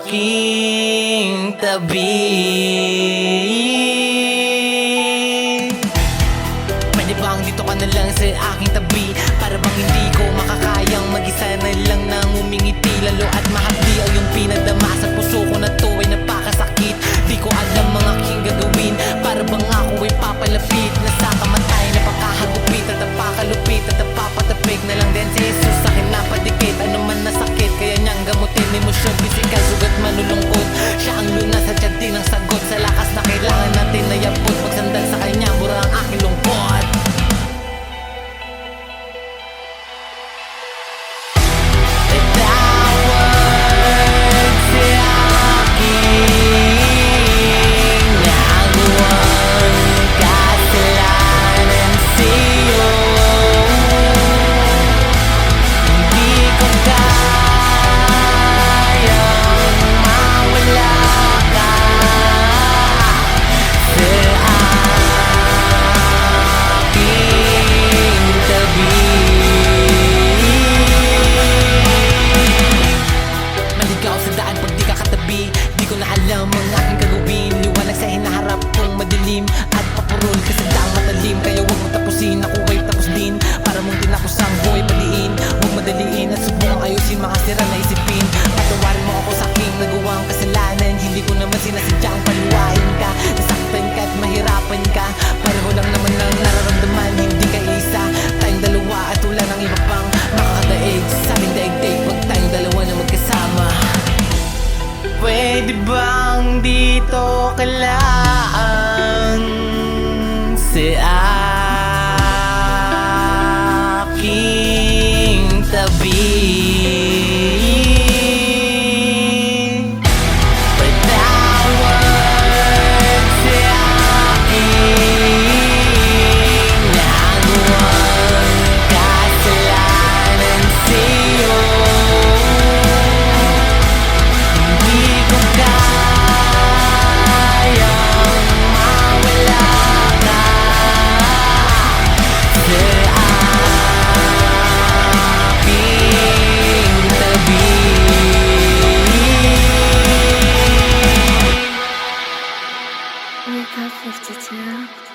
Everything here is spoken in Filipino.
aking tabi. Pwede bang dito ka na lang sa aking tabi? Para bang hindi ko makakayang mag-isa na lang nang umingiti. Lalo at mahapdi ang iyong pinadama sa puso ko na to ay napakasakit. Di ko alam ang aking gagawin. Para bang ako ay papalapit na sa kamatay, napakahagupit at napakalupit at napapatapik na lang din si Jesus sa akin napadikit. Ano man na sakit, kaya niyang gamutin emosyon, pisikal, sugat, manulungkot. Siya ang lunas at siya din ang sagot sa lakas na kailangan natin na yapot. Pagsandal sa kanya, bura ang aking lungkot. Di ko na alam ang aking gagawin. Liwanag sa hinaharap kong madilim at papurol kasi daang matalim. Kaya huwag mo tapusin, ako ay tapos din. Para mong tinapos ang buhay paliin. Huwag madaliin at subukang ayusin mga sira na isipin. Patawarin mo ako sa aking nagawang kasalanan. Hindi ko naman sinasadyang paluwain ka. Nasaktan ka at mahirapan ka. Pareho lang naman ang nararamdaman. Hindi ka isa, tayong dalawa at wala nang iba pang makakadaig sa ating daigdig. Huwag tayong dalawa na magkasama. Pwede bang dito ka lang sa aking tabi? Wake up 52.